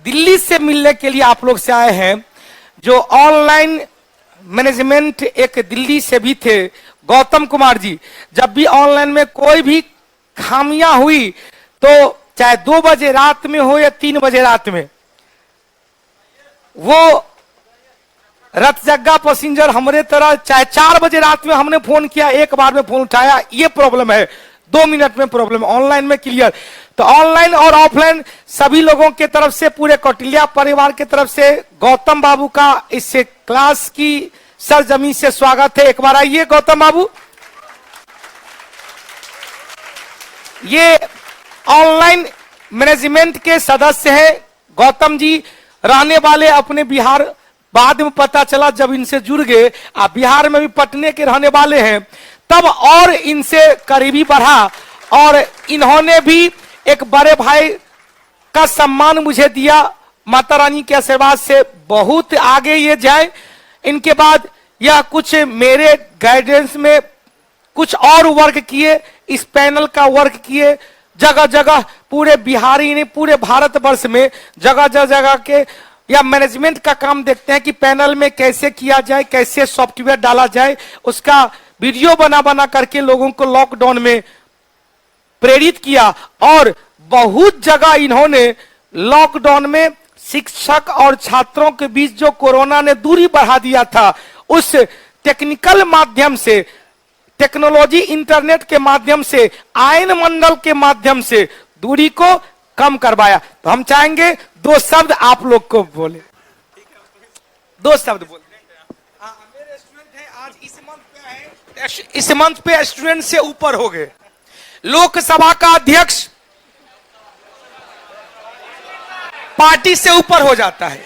दिल्ली से मिलने के लिए आप लोग से आए हैं। जो ऑनलाइन मैनेजमेंट एक दिल्ली से भी थे, गौतम कुमार जी। जब भी ऑनलाइन में कोई भी खामियां हुई तो चाहे 2 बजे रात में हो या 3 बजे रात में, वो रथ जग्गा पैसेंजर हमारे तरह चाहे 4 बजे रात में हमने फोन किया, एक बार में फोन उठाया, ये प्रॉब्लम है, 2 मिनट में प्रॉब्लम, ऑनलाइन में क्लियर। तो ऑनलाइन और ऑफलाइन सभी लोगों के तरफ से, पूरे कौटिल्य परिवार के तरफ से गौतम बाबू का इस क्लास की सरजमी से स्वागत है। एक बार आइए गौतम बाबू। ये ऑनलाइन मैनेजमेंट के सदस्य हैं गौतम जी, रहने वाले अपने बिहार, बाद में पता चला जब इनसे जुड़ गए, आप बिहार में भी पटने के रहने वाले हैं, तब और इनसे करीबी बढ़ा और इन्होंने भी एक बड़े भाई का सम्मान मुझे दिया। माता रानी के आशीर्वाद से बहुत आगे ये जाए। इनके बाद यह कुछ मेरे गाइडेंस में कुछ और वर्क किए, इस पैनल का वर्क किए, जगह जगह पूरे बिहारी ने पूरे भारतवर्ष में जगह जगह के या मैनेजमेंट का काम देखते हैं कि पैनल में कैसे किया जाए, कैसे सॉफ्टवेयर डाला जाए, उसका वीडियो बना बना करके लोगों को लॉकडाउन में प्रेरित किया। और बहुत जगह इन्होंने लॉकडाउन में शिक्षक और छात्रों के बीच जो कोरोना ने दूरी बढ़ा दिया था, उस टेक्निकल माध्यम से, टेक्नोलॉजी इंटरनेट के माध्यम से, आयन मंडल के माध्यम से दूरी को कम करवाया। तो हम चाहेंगे 2 शब्द आप लोग को बोले, 2 शब्द बोले। मेरे स्टूडेंट हैं आज इस मंथ पे हैं, इस मंथ पे स्टूडेंट से ऊपर हो गए। लोकसभा का अध्यक्ष पार्टी से ऊपर हो जाता है,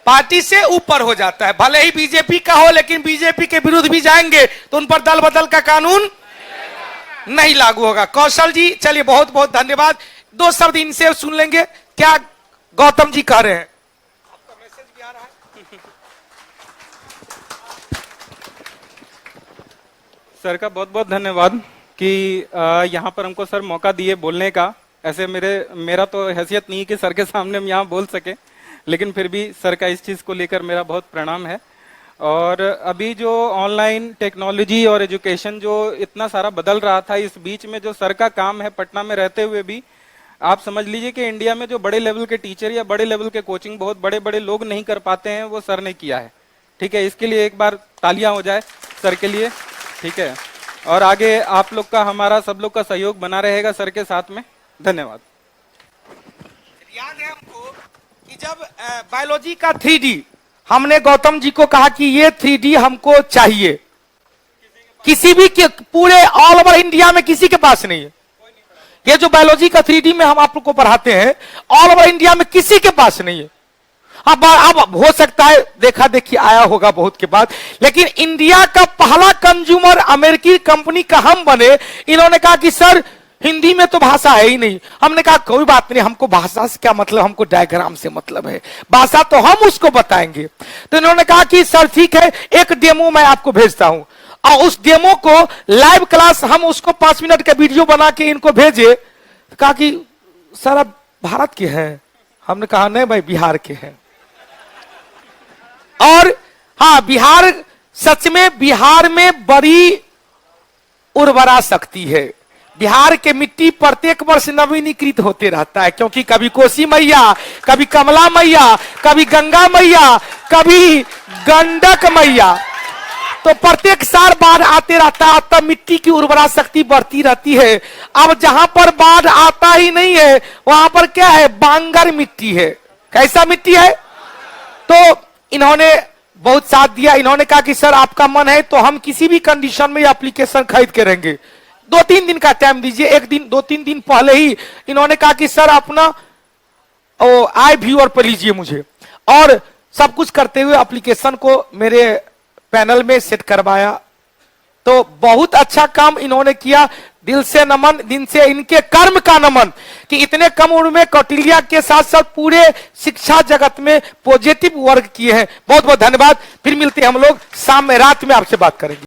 पार्टी से ऊपर हो जाता है, भले ही बीजेपी का हो, लेकिन बीजेपी के विरुद्ध भी जाएंगे तो उन पर दल बदल का कानून नहीं लागू होगा। कौशल जी, चलिए बहुत बहुत धन्यवाद। 2 शब्द इनसे सुन लेंगे, क्या गौतम जी कह रहे हैं। आपका मैसेज भी आ रहा है। सर का बहुत बहुत धन्यवाद कि यहाँ पर हमको सर मौका दिए बोलने का। ऐसे मेरा तो हैसियत नहीं है कि सर के सामने हम यहाँ बोल सके, लेकिन फिर भी सर का इस चीज़ को लेकर मेरा बहुत प्रणाम है। और अभी जो ऑनलाइन टेक्नोलॉजी और एजुकेशन जो इतना सारा बदल रहा था, इस बीच में जो सर का काम है पटना में रहते हुए भी, आप समझ लीजिए कि इंडिया में जो बड़े लेवल के टीचर या बड़े लेवल के कोचिंग बहुत बड़े बड़े लोग नहीं कर पाते हैं, वो सर ने किया है। ठीक है, इसके लिए एक बार तालियां हो जाए सर के लिए। ठीक है, और आगे आप लोग का, हमारा सब लोग का सहयोग बना रहेगा सर के साथ में। धन्यवाद। याद है हमको कि जब बायोलॉजी का 3D हमने गौतम जी को कहा कि ये 3D हमको चाहिए, किसी भी के पूरे ऑल ओवर इंडिया में किसी के पास नहीं है। ये जो बायोलॉजी का 3D में हम आप लोग को पढ़ाते हैं, ऑल ओवर इंडिया में किसी के पास नहीं है। अब हो सकता है देखा देखी आया होगा बहुत के बाद, लेकिन इंडिया का पहला कंज्यूमर अमेरिकी कंपनी का हम बने। इन्होंने कहा कि सर हिंदी में तो भाषा है ही नहीं। हमने कहा कोई बात नहीं, हमको भाषा से क्या मतलब, हमको डायग्राम से मतलब है, भाषा तो हम उसको बताएंगे। तो इन्होंने कहा कि सर ठीक है, एक डेमो मैं आपको भेजता हूं, और उस डेमो को लाइव क्लास हम उसको 5 मिनट का वीडियो बना के इनको भेजे। कहा कि सर आप भारत के हैं। हमने कहा नहीं भाई, बिहार के हैं। और हाँ, बिहार सच में, बिहार में बड़ी उर्वरा शक्ति है। बिहार के मिट्टी प्रत्येक वर्ष नवीनीकृत होते रहता है, क्योंकि कभी कोसी मैया, कभी कमला मैया, कभी गंगा मैया, कभी गंडक मैया, तो प्रत्येक साल बाढ़ आते रहता है, तब मिट्टी की उर्वरा शक्ति बढ़ती रहती है। अब जहां पर बाढ़ आता ही नहीं है, वहां पर क्या है, बांगर मिट्टी है। कैसा मिट्टी है? तो इन्होंने बहुत साथ दिया। इन्होंने कहा कि सर आपका मन है तो हम किसी भी कंडीशन में एप्लीकेशन खरीद के रहेंगे। 2-3 दिन का टाइम दीजिए। एक दिन 2-3 दिन पहले ही इन्होंने कहा कि सर अपना आई व्यूअर पर लीजिए मुझे, और सब कुछ करते हुए एप्लीकेशन को मेरे पैनल में सेट करवाया। तो बहुत अच्छा काम इन्होंने किया। दिल से नमन, दिन से इनके कर्म का नमन कि इतने कम उम्र में कौटिल्य के साथ साथ पूरे शिक्षा जगत में पॉजिटिव वर्क किए हैं। बहुत बहुत धन्यवाद। फिर मिलते हैं हम लोग शाम में, रात में आपसे बात करेंगे।